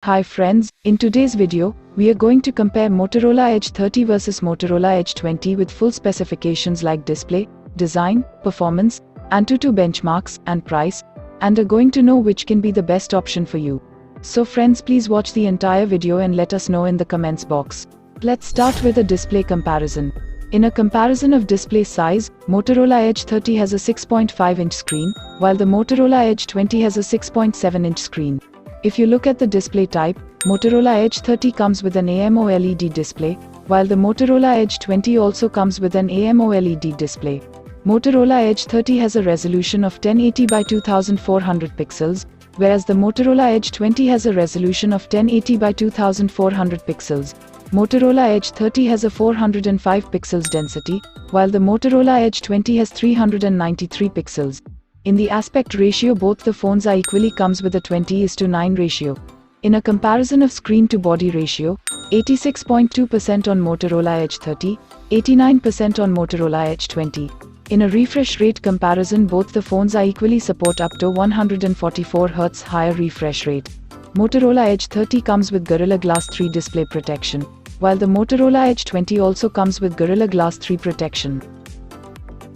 Hi friends, in today's video, we are going to compare Motorola Edge 30 versus Motorola Edge 20 with full specifications like display, design, performance, Antutu benchmarks, and price, and are going to know which can be the best option for you. So friends, please watch the entire video and let us know in the comments box. Let's start with a display comparison. In a comparison of display size, Motorola Edge 30 has a 6.5-inch screen, while the Motorola Edge 20 has a 6.7-inch screen. If you look at the display type, Motorola Edge 30 comes with an AMOLED display, while the Motorola Edge 20 also comes with an AMOLED display. Motorola Edge 30 has a resolution of 1080 by 2400 pixels, whereas the Motorola Edge 20 has a resolution of 1080 by 2400 pixels. Motorola Edge 30 has a 405 pixels density, while the Motorola Edge 20 has 393 pixels. In the aspect ratio, both the phones are equally comes with a 20:9 ratio. In a comparison of screen to body ratio, 86.2% on Motorola Edge 30, 89% on Motorola Edge 20. In a refresh rate comparison, both the phones are equally support up to 144 Hz higher refresh rate. Motorola Edge 30 comes with Gorilla Glass 3 display protection, while the Motorola Edge 20 also comes with Gorilla Glass 3 protection.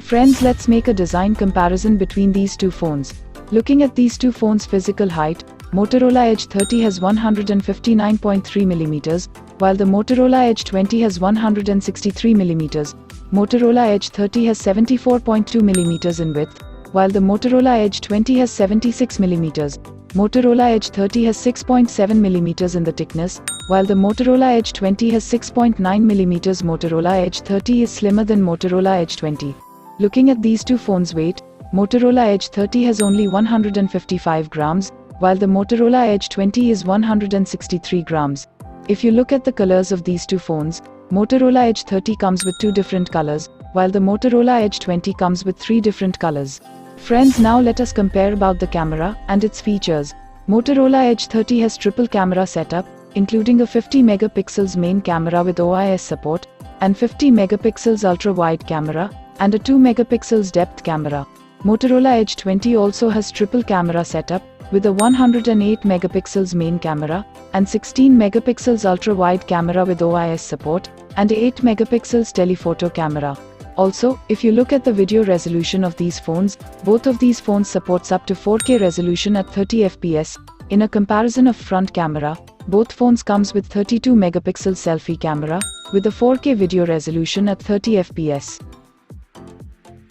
Friends, let's make a design comparison between these two phones. Looking at these two phones' physical height, Motorola Edge 30 has 159.3 mm, while the Motorola Edge 20 has 163 mm. Motorola Edge 30 has 74.2 mm in width, while the Motorola Edge 20 has 76 mm. Motorola Edge 30 has 6.7 mm in the thickness, while the Motorola Edge 20 has 6.9 mm. Motorola Edge 30 is slimmer than Motorola Edge 20. Looking at these two phones' weight, Motorola Edge 30 has only 155 grams, while the Motorola Edge 20 is 163 grams. If you look at the colors of these two phones, Motorola Edge 30 comes with two different colors, while the Motorola Edge 20 comes with three different colors. Friends, now let us compare about the camera and its features. Motorola Edge 30 has triple camera setup, including a 50 megapixels main camera with OIS support, and 50 megapixels ultra-wide camera, and a 2 megapixels depth camera. Motorola Edge 20 also has triple camera setup, with a 108 megapixels main camera, and 16 megapixels ultra-wide camera with OIS support, and a 8 megapixels telephoto camera. Also, if you look at the video resolution of these phones, both of these phones supports up to 4K resolution at 30 fps. In a comparison of front camera, both phones comes with 32 megapixel selfie camera, with a 4K video resolution at 30 fps.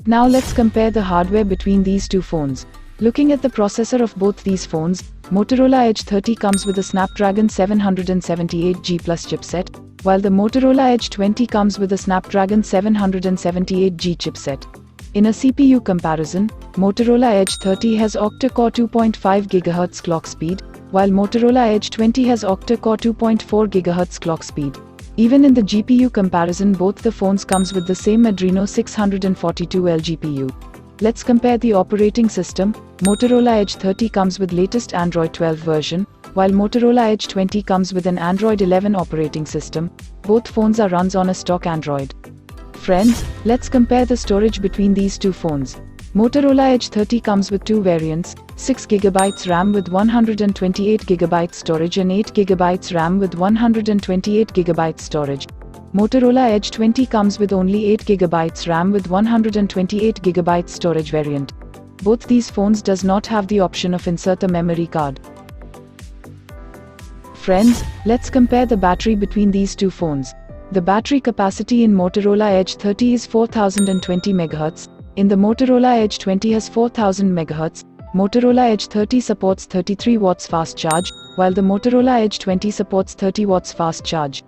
Now let's compare the hardware between these two phones. Looking at the processor of both these phones, Motorola Edge 30 comes with a Snapdragon 778G plus chipset, while the Motorola Edge 20 comes with a Snapdragon 778G chipset. In a CPU comparison, Motorola Edge 30 has octa-core 2.5 GHz clock speed, while Motorola Edge 20 has octa-core 2.4 GHz clock speed. Even in the GPU comparison, both the phones comes with the same Adreno 642L GPU. Let's compare the operating system. Motorola Edge 30 comes with latest Android 12 version, while Motorola Edge 20 comes with an Android 11 operating system. Both phones are runs on a stock Android. Friends, let's compare the storage between these two phones. Motorola Edge 30 comes with two variants, 6GB RAM with 128GB storage and 8GB RAM with 128GB storage. Motorola Edge 20 comes with only 8GB RAM with 128GB storage variant. Both these phones does not have the option of insert a memory card. Friends, let's compare the battery between these two phones. The battery capacity in Motorola Edge 30 is 4020 MHz, in the Motorola Edge 20 has 4000 MHz. Motorola Edge 30 supports 33 watts fast charge, while the Motorola Edge 20 supports 30 watts fast charge.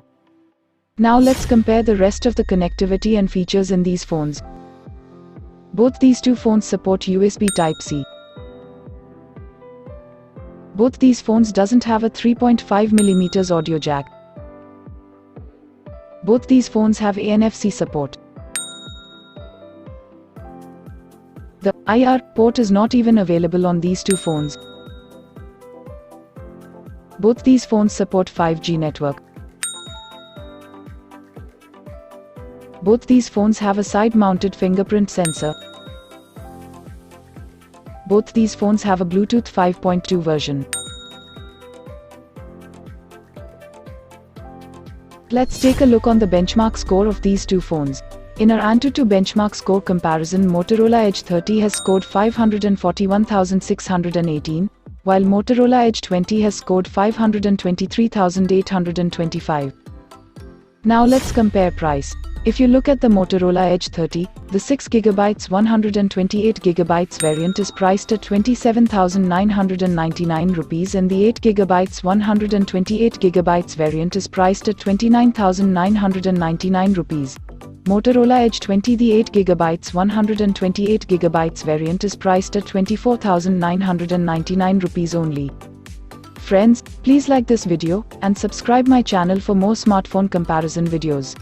Now let's compare the rest of the connectivity and features in these phones. Both these two phones support USB Type-C. Both these phones doesn't have a 3.5mm audio jack. Both these phones have NFC support. The IR port is not even available on these two phones. Both these phones support 5G network. Both these phones have a side-mounted fingerprint sensor. Both these phones have a Bluetooth 5.2 version. Let's take a look on the benchmark score of these two phones. In our Antutu benchmark score comparison, Motorola Edge 30 has scored 541,618, while Motorola Edge 20 has scored 523,825. Now let's compare price. If you look at the Motorola Edge 30, the 6GB 128GB variant is priced at 27,999 rupees and the 8GB 128GB variant is priced at 29,999 rupees. Motorola Edge 20, the 8GB 128GB variant is priced at 24,999 rupees only. Friends, please like this video and subscribe my channel for more smartphone comparison videos.